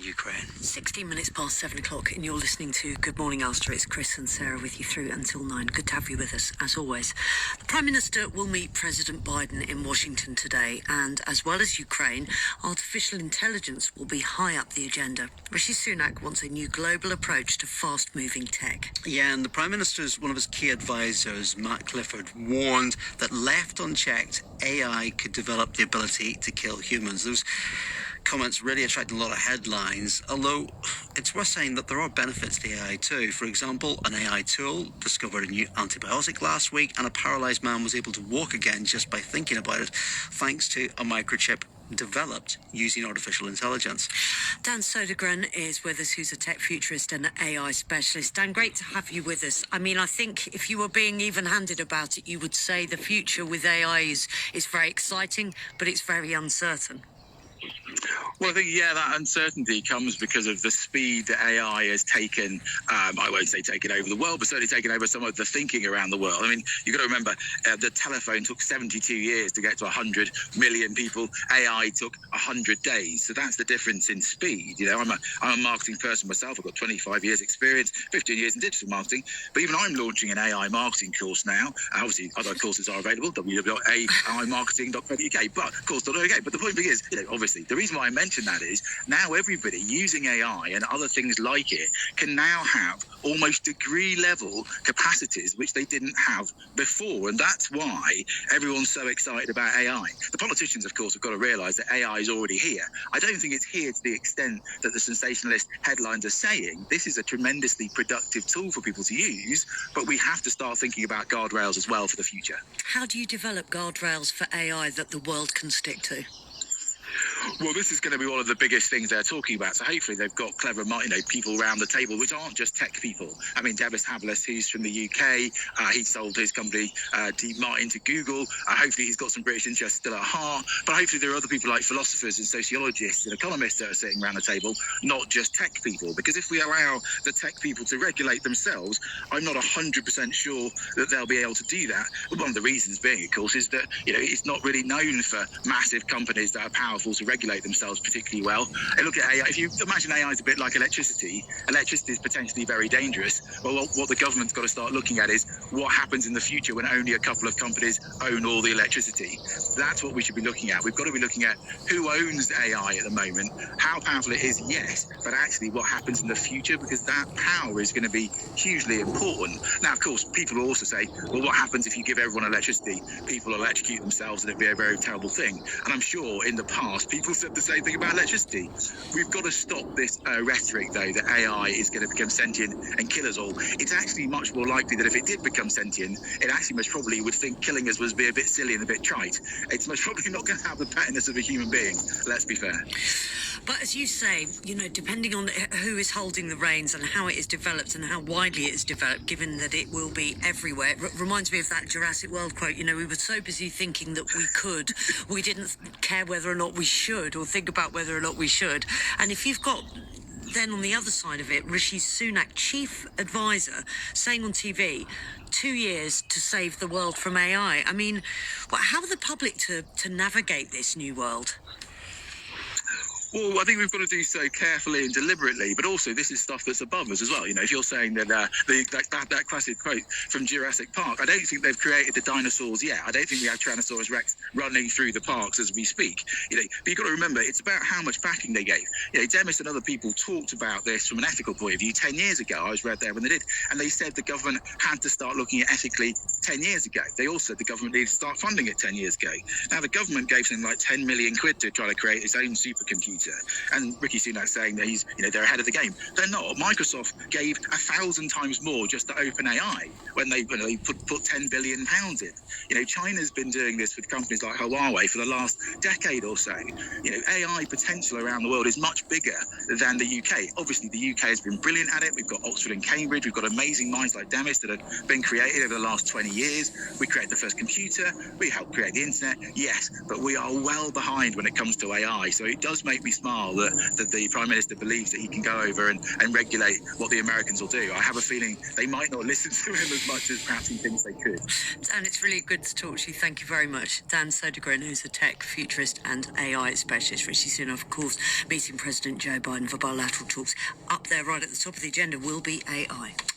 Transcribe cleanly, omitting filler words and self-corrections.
Ukraine. 16 minutes past 7 o'clock, and you're listening to Good Morning Ulster. It's Chris and Sarah with you through until 9. Good to have you with us, as always. The Prime Minister will meet President Biden in Washington today, and as well as Ukraine, artificial intelligence will be high up the agenda. Rishi Sunak wants a new global approach to fast-moving tech. Yeah, and the Prime Minister's one of his key advisors, Matt Clifford, warned that left unchecked, AI could develop the ability to kill humans. Those comments really attracting a lot of headlines, although it's worth saying that there are benefits to AI too. For example, an AI tool discovered a new antibiotic last week, and a paralysed man was able to walk again just by thinking about it, thanks to a microchip developed using artificial intelligence. Dan Sodergren is with us, who's a tech futurist and an AI specialist. Dan, great to have you with us. I mean, I think if you were being even-handed about it, you would say the future with AI is very exciting, but it's very uncertain. Well, I think, that uncertainty comes because of the speed that AI has taken, I won't say taken over the world, but certainly taken over some of the thinking around the world. I mean, you've got to remember, the telephone took 72 years to get to 100 million people. AI took 100 days. So that's the difference in speed. You know, I'm a marketing person myself. I've got 25 years experience, 15 years in digital marketing. But even I'm launching an AI marketing course now. Obviously, other courses are available, www.aimarketing.co.uk, but course.co.uk. But the point being is, obviously, the reason why I mention that is now everybody using AI and other things like it can now have almost degree level capacities which they didn't have before, and that's why everyone's so excited about AI. The politicians, of course, have got to realise that AI is already here. I don't think it's here to the extent that the sensationalist headlines are saying. This is a tremendously productive tool for people to use, but we have to start thinking about guardrails as well for the future. How do you develop guardrails for AI that the world can stick to? Well, this is going to be one of the biggest things they're talking about. So hopefully they've got clever, people around the table, which aren't just tech people. I mean, Demis Havelis, who's from the UK, he sold his company, Deep Martin, to Google. Hopefully he's got some British interests still at heart. But hopefully there are other people like philosophers and sociologists and economists that are sitting around the table, not just tech people. Because if we allow the tech people to regulate themselves, I'm not 100% sure that they'll be able to do that. But one of the reasons being, of course, is that, it's not really known for massive companies that are powerful to regulate themselves particularly well. And look at AI. If you imagine AI is a bit like electricity is potentially very dangerous. Well, what the government's got to start looking at is what happens in the future when only a couple of companies own all the electricity. That's what we should be looking at. We've got to be looking at who owns AI at the moment, how powerful it is, yes, but actually what happens in the future, because that power is going to be hugely important. Now, of course, people will also say, well, what happens if you give everyone electricity? People will electrocute themselves and it'd be a very terrible thing. And I'm sure in the past, people said the same thing about electricity. We've got to stop this rhetoric, though, that AI is going to become sentient and kill us all. It's actually much more likely that if it did become sentient, it actually most probably would think killing us would be a bit silly and a bit trite. It's most probably not going to have the pettiness of a human being. Let's be fair. But as you say, depending on who is holding the reins and how it is developed and how widely it is developed, given that it will be everywhere, it reminds me of that Jurassic World quote. We were so busy thinking that we didn't care whether or not we should, or think about whether or not we should. And if you've got then on the other side of it, Rishi Sunak, chief advisor, saying on TV, 2 years to save the world from AI. I mean, how are the public to navigate this new world? Well, I think we've got to do so carefully and deliberately, but also this is stuff that's above us as well. If you're saying that that classic quote from Jurassic Park, I don't think they've created the dinosaurs yet. I don't think we have Tyrannosaurus Rex running through the parks as we speak. But you've got to remember, it's about how much backing they gave. Demis and other people talked about this from an ethical point of view 10 years ago. I was right there when they did, and they said the government had to start looking at ethically 10 years ago. They also said the government needed to start funding it 10 years ago. Now, the government gave something like 10 million quid to try to create its own supercomputer. And Rishi Sunak saying that they're ahead of the game. They're not. Microsoft gave 1,000 times more just to OpenAI when they put 10 billion pounds in. China's been doing this with companies like Huawei for the last decade or so. AI potential around the world is much bigger than the UK. Obviously, the UK has been brilliant at it. We've got Oxford and Cambridge. We've got amazing minds like Demis that have been created over the last 20 years. We created the first computer. We helped create the internet. Yes, but we are well behind when it comes to AI. So it does make me me smile that the Prime Minister believes that he can go over and regulate what the Americans will do. I have a feeling they might not listen to him as much as perhaps he thinks they could. Dan, it's really good to talk to you. Thank you very much. Dan Sodergren, who's a tech futurist and AI specialist. Rishi Sunak, of course, meeting President Joe Biden for bilateral talks. Up there right at the top of the agenda will be AI.